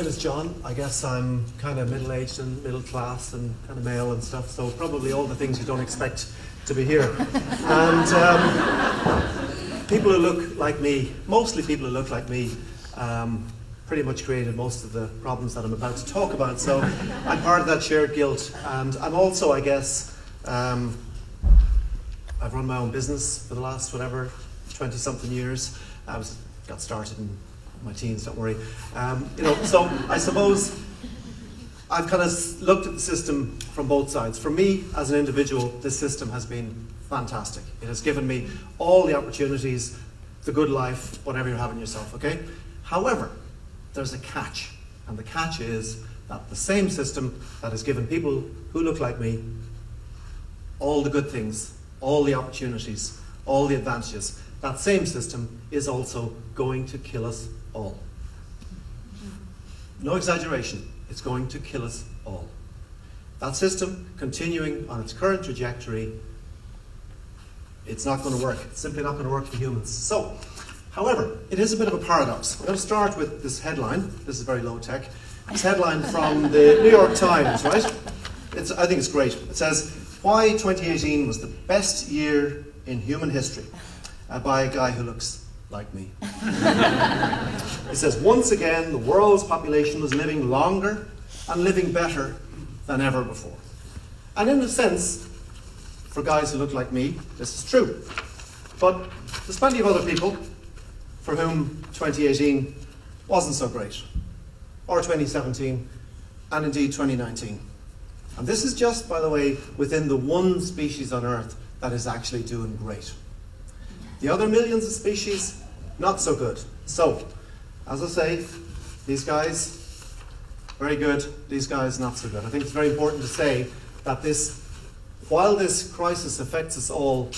name is John. I guess I'm kind of middle-aged and middle class and kind of male and stuff, so probably all the things you don't expect to be here. And people who look like me, mostly people who look like me, pretty much created most of the problems that I'm about to talk about. So I'm part of that shared guilt, and I'm also, I guess, I've run my own business for the last, 20-something years. Got started in my teens, don't worry. So I suppose I've kind of looked at the system from both sides. For me, as an individual, this system has been fantastic. It has given me all the opportunities, the good life, whatever you're having yourself, okay? However, there's a catch, and the catch is that the same system that has given people who look like me all the good things, all the opportunities, all the advantages, that same system is also going to kill us all. No exaggeration, it's going to kill us all. That system, continuing on its current trajectory, it's not going to work. It's simply not going to work for humans. So, however, it is a bit of a paradox. I'm going to start with this headline. This is very low tech. This headline from the New York Times, right? I think it's great. It says, "Why 2018 was the best year in human history," by a guy who looks like me. It says, "Once again, the world's population was living longer and living better than ever before." And in a sense, for guys who look like me, this is true. But there's plenty of other people for whom 2018 wasn't so great, or 2017, and indeed 2019. And this is just, by the way, within the one species on Earth that is actually doing great. The other millions of species, not so good. So, as I say, these guys, very good, these guys, not so good. I think it's very important to say that while this crisis affects us all,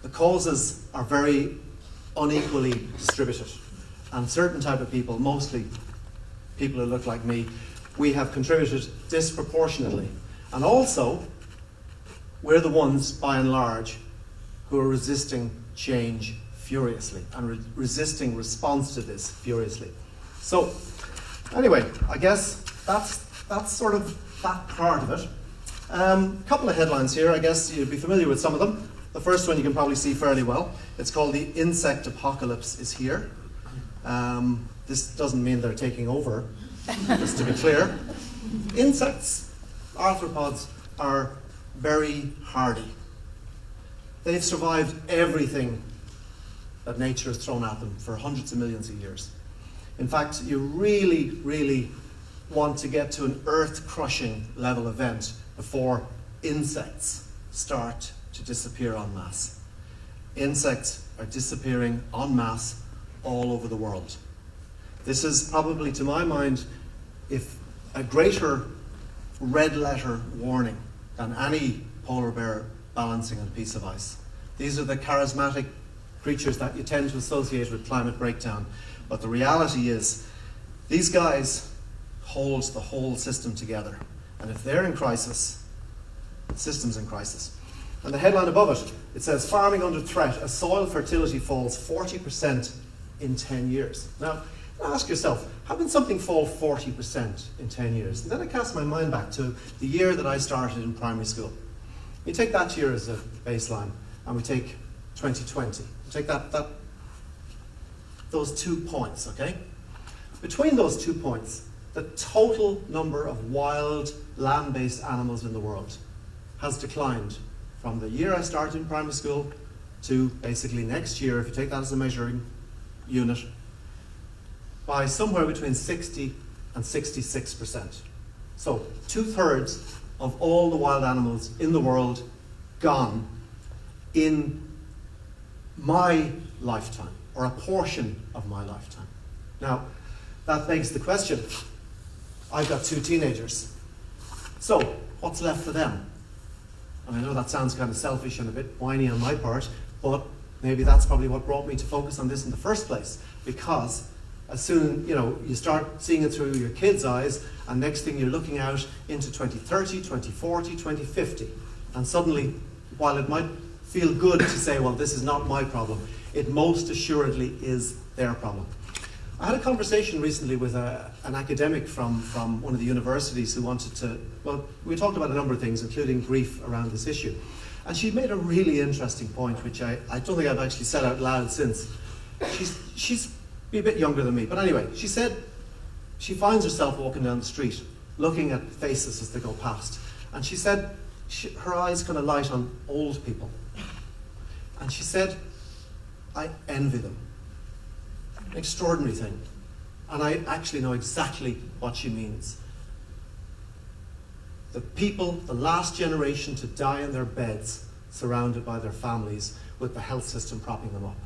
the causes are very unequally distributed. And certain type of people, mostly people who look like me, we have contributed disproportionately. And also, we're the ones, by and large, who are resisting change furiously and resisting response to this furiously. So, anyway, I guess that's sort of that part of it. A couple of headlines here. I guess you'd be familiar with some of them. The first one you can probably see fairly well. It's called "The Insect Apocalypse is Here." This doesn't mean they're taking over, just to be clear. Insects, arthropods, are very hardy. They've survived everything that nature has thrown at them for hundreds of millions of years. In fact, you really, really want to get to an earth-crushing level event before insects start to disappear en masse. Insects are disappearing en masse all over the world. This is probably, to my mind, if a greater red letter warning than any polar bear balancing on a piece of ice. These are the charismatic creatures that you tend to associate with climate breakdown. But the reality is, these guys hold the whole system together. And if they're in crisis, the system's in crisis. And the headline above it, it says, "Farming under threat as soil fertility falls 40% in 10 years." Now, ask yourself, how can something fall 40% in 10 years? And then I cast my mind back to the year that I started in primary school. We take that year as a baseline, and we take 2020. We take those 2 points, okay? Between those 2 points, the total number of wild land-based animals in the world has declined from the year I started in primary school to basically next year, if you take that as a measuring unit, by somewhere between 60 and 66%. So 2/3 of all the wild animals in the world gone in my lifetime, or a portion of my lifetime. Now, that begs the question, I've got 2 teenagers. So, what's left for them? And I know that sounds kind of selfish and a bit whiny on my part, but maybe that's probably what brought me to focus on this in the first place. Because as soon, you start seeing it through your kids' eyes, and next thing you're looking out into 2030, 2040, 2050. And suddenly, while it might feel good to say, well, this is not my problem, it most assuredly is their problem. I had a conversation recently with an academic from one of the universities who wanted to, well, we talked about a number of things, including grief around this issue. And she made a really interesting point, which I don't think I've actually said out loud since. She's a bit younger than me, but anyway, she said she finds herself walking down the street, looking at faces as they go past. And she said her eyes kind of light on old people. And she said, I envy them. An extraordinary thing. And I actually know exactly what she means. The people, the last generation to die in their beds, surrounded by their families, with the health system propping them up.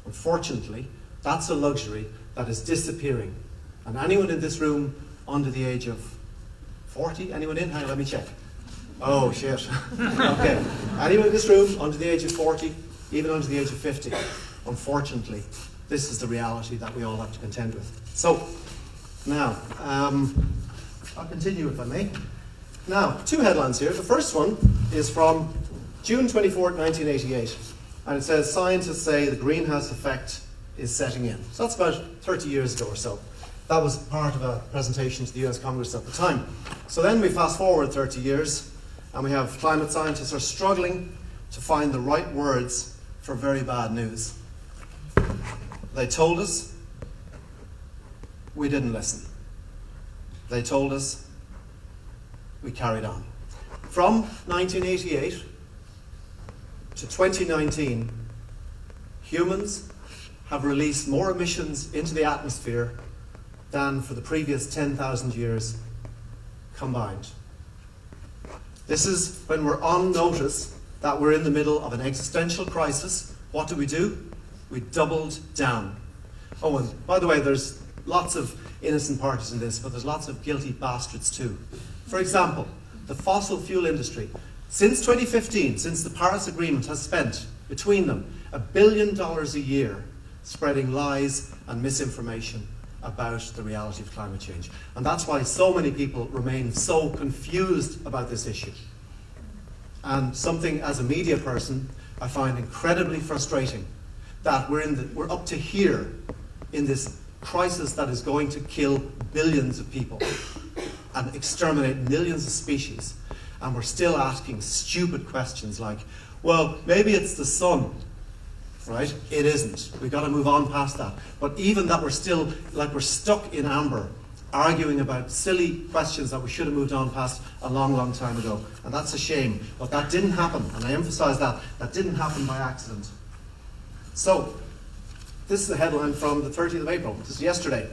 Unfortunately, that's a luxury that is disappearing. And anyone in this room under the age of 40? Anyone in? Hang on, let me check. Oh, shit. Okay. Anyone in this room under the age of 40, even under the age of 50? Unfortunately, this is the reality that we all have to contend with. So, now, I'll continue if I may. Now, two headlines here. The first one is from June 24th, 1988. And it says, scientists say the greenhouse effect is setting in. So that's about 30 years ago or so. That was part of a presentation to the US Congress at the time. So then we fast forward 30 years, and we have climate scientists are struggling to find the right words for very bad news. They told us, we didn't listen. They told us, we carried on. From 1988 to 2019, humans have released more emissions into the atmosphere than for the previous 10,000 years combined. This is when we're on notice that we're in the middle of an existential crisis. What do? We doubled down. Oh, and by the way, there's lots of innocent parties in this, but there's lots of guilty bastards too. For example, the fossil fuel industry. Since 2015, since the Paris Agreement, has spent, between them, $1 billion a year spreading lies and misinformation about the reality of climate change. And that's why so many people remain so confused about this issue. And something, as a media person, I find incredibly frustrating, that we're up to here in this crisis that is going to kill billions of people and exterminate millions of species. And we're still asking stupid questions like, well, maybe it's the sun, right? It isn't. We've got to move on past that. But even that, we're still, like, we're stuck in amber, arguing about silly questions that we should have moved on past a long, long time ago. And that's a shame. But that didn't happen, and I emphasize that. That didn't happen by accident. So, this is the headline from the 30th of April. This is yesterday.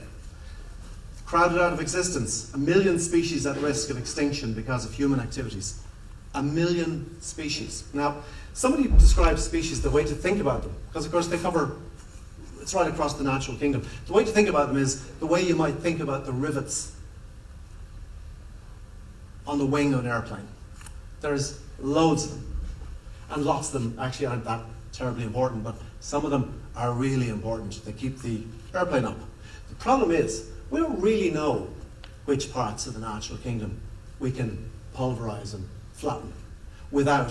Crowded out of existence. 1 million species at risk of extinction because of human activities. 1 million species. Now, somebody describes species, the way to think about them, because of course they cover, it's right across the natural kingdom. The way to think about them is the way you might think about the rivets on the wing of an airplane. There's loads of them, and lots of them actually aren't that terribly important, but some of them are really important. They keep the airplane up. The problem is, we don't really know which parts of the natural kingdom we can pulverize and flatten without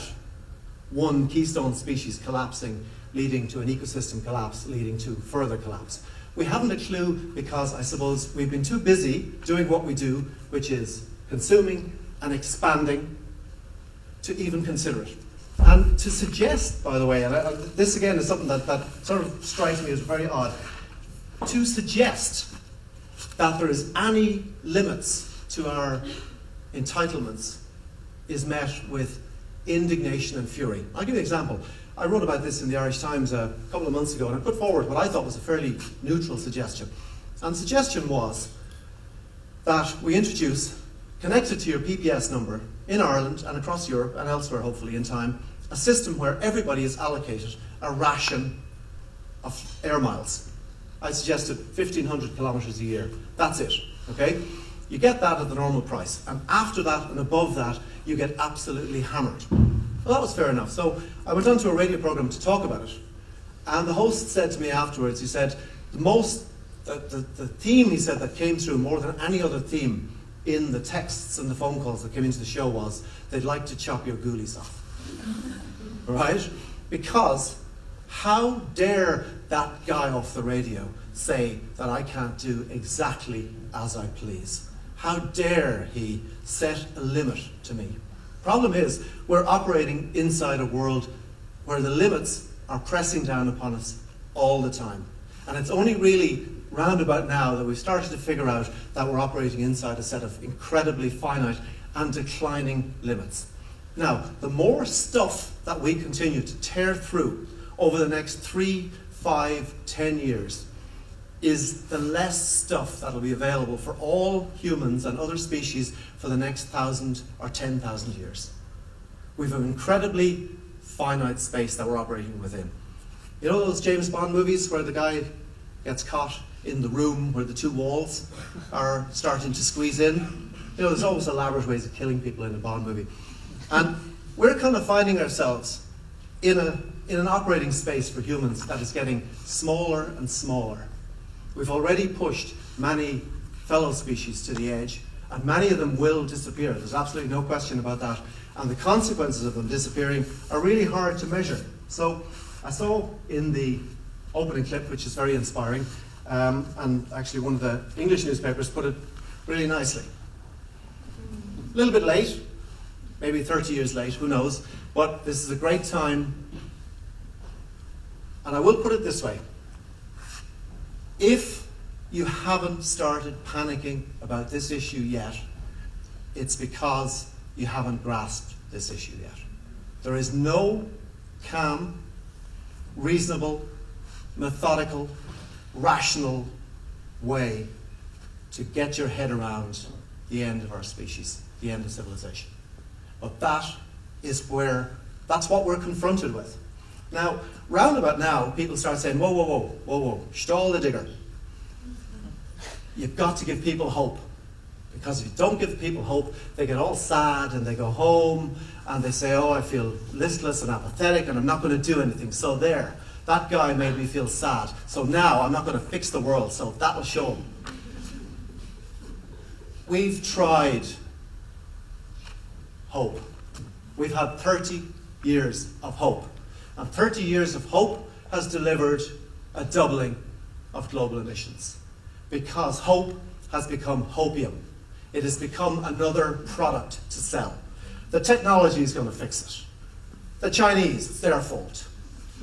one keystone species collapsing, leading to an ecosystem collapse, leading to further collapse. We haven't a clue because I suppose we've been too busy doing what we do, which is consuming and expanding, to even consider it. And to suggest, by the way, and this again is something that sort of strikes me as very odd, to suggest that there is any limits to our entitlements is met with indignation and fury. I'll give you an example. I wrote about this in the Irish Times a couple of months ago, and I put forward what I thought was a fairly neutral suggestion. And the suggestion was that we introduce, connected to your PPS number in Ireland and across Europe and elsewhere, hopefully in time, a system where everybody is allocated a ration of air miles. I suggested 1,500 kilometres a year. That's it, okay? You get that at the normal price, and after that and above that, you get absolutely hammered. Well, that was fair enough. So I went on to a radio programme to talk about it, and the host said to me afterwards, he said, the theme, he said, that came through more than any other theme in the texts and the phone calls that came into the show was, they'd like to chop your ghoulies off. Right? Because how dare that guy off the radio say that I can't do exactly as I please? How dare he set a limit to me? Problem is, we're operating inside a world where the limits are pressing down upon us all the time. And it's only really round about now that we've started to figure out that we're operating inside a set of incredibly finite and declining limits. Now, the more stuff that we continue to tear through over the next 3, 5, 10 years is the less stuff that will be available for all humans and other species for the next 1,000 or 10,000 years. We have an incredibly finite space that we're operating within. You know those James Bond movies where the guy gets caught in the room where the two walls are starting to squeeze in? You know, there's always elaborate ways of killing people in a Bond movie. And we're kind of finding ourselves in an operating space for humans that is getting smaller and smaller. We've already pushed many fellow species to the edge, and many of them will disappear. There's absolutely no question about that. And the consequences of them disappearing are really hard to measure. So I saw in the opening clip, which is very inspiring, and actually one of the English newspapers put it really nicely. A little bit late, maybe 30 years late, who knows, but this is a great time. And I will put it this way. If you haven't started panicking about this issue yet, it's because you haven't grasped this issue yet. There is no calm, reasonable, methodical, rational way to get your head around the end of our species, the end of civilization. But that's what we're confronted with. Now, round about now, people start saying, whoa, whoa, whoa, whoa, whoa, stall the digger. You've got to give people hope. Because if you don't give people hope, they get all sad and they go home and they say, oh, I feel listless and apathetic and I'm not going to do anything. So there, that guy made me feel sad. So now I'm not going to fix the world, so that'll show him. We've tried hope. We've had 30 years of hope. And 30 years of hope has delivered a doubling of global emissions. Because hope has become hopium. It has become another product to sell. The technology is going to fix it. The Chinese, it's their fault.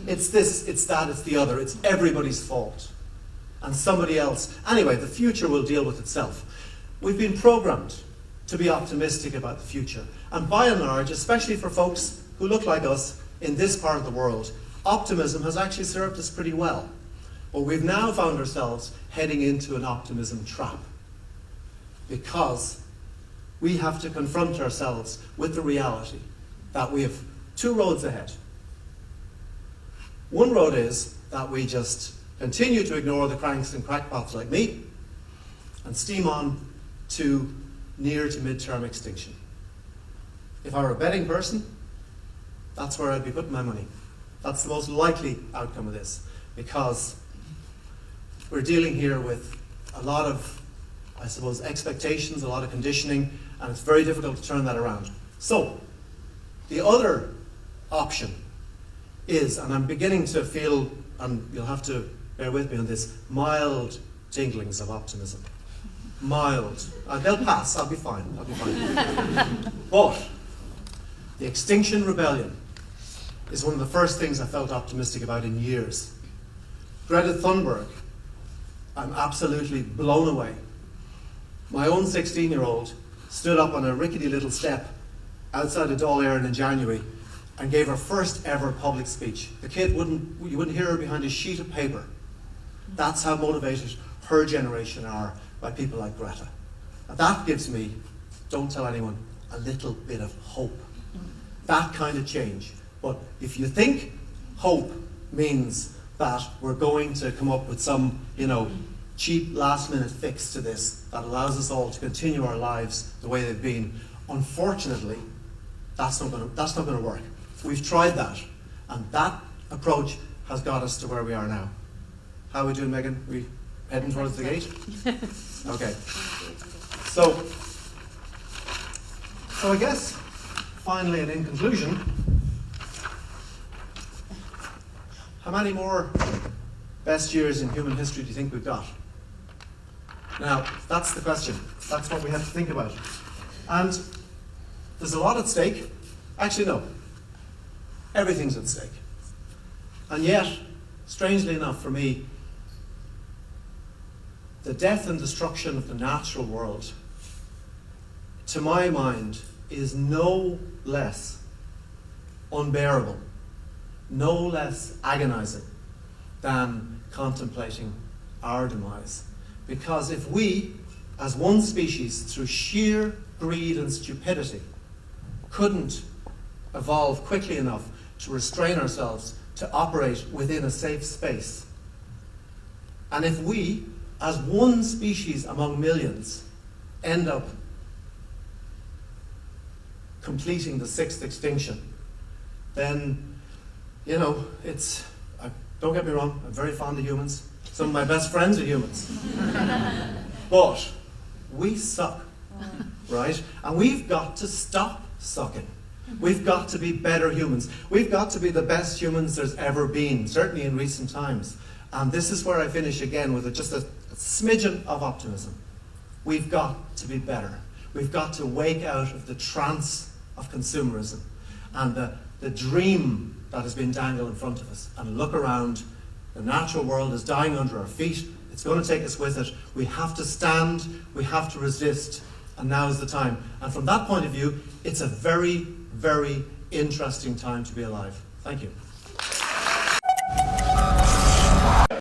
It's this, it's that, it's the other. It's everybody's fault. And somebody else. Anyway, the future will deal with itself. We've been programmed to be optimistic about the future. And by and large, especially for folks who look like us in this part of the world, optimism has actually served us pretty well. But we've now found ourselves heading into an optimism trap. Because we have to confront ourselves with the reality that we have two roads ahead. One road is that we just continue to ignore the cranks and crackpots like me and steam on to near to midterm extinction. If I were a betting person, that's where I'd be putting my money. That's the most likely outcome of this, because we're dealing here with a lot of, I suppose, expectations, a lot of conditioning, and it's very difficult to turn that around. So, the other option is, and I'm beginning to feel, and you'll have to bear with me on this, mild tinglings of optimism. Mild. They'll pass, I'll be fine. But the Extinction Rebellion is one of the first things I felt optimistic about in years. Greta Thunberg, I'm absolutely blown away. My own 16-year-old stood up on a rickety little step outside of Dáil Éireann in January and gave her first ever public speech. The kid you wouldn't hear her behind a sheet of paper. That's how motivated her generation are by people like Greta. And that gives me, don't tell anyone, a little bit of hope. That kind of change. But if you think hope means that we're going to come up with some, cheap last-minute fix to this that allows us all to continue our lives the way they've been, unfortunately, that's not going to work. We've tried that, and that approach has got us to where we are now. How are we doing, Megan? We heading towards the gate? Okay. So I guess, finally and in conclusion, how many more best years in human history do you think we've got? Now, that's the question. That's what we have to think about. And there's a lot at stake. Actually, no. Everything's at stake. And yet, strangely enough for me, the death and destruction of the natural world, to my mind, is no less unbearable, no less agonizing than contemplating our demise. Because if we, as one species, through sheer greed and stupidity, couldn't evolve quickly enough to restrain ourselves to operate within a safe space, and if we, as one species among millions, end up completing the sixth extinction, then, you know, don't get me wrong, I'm very fond of humans. Some of my best friends are humans. But we suck, right? And we've got to stop sucking. We've got to be better humans. We've got to be the best humans there's ever been, certainly in recent times. And this is where I finish again with just a smidgen of optimism. We've got to be better. We've got to wake out of the trance of consumerism and the dream that has been dangled in front of us and look around. The natural world is dying under our feet. It's going to take us with it. We have to stand, we have to resist, and now is the time. And from that point of view, it's a very, very interesting time to be alive. Thank you.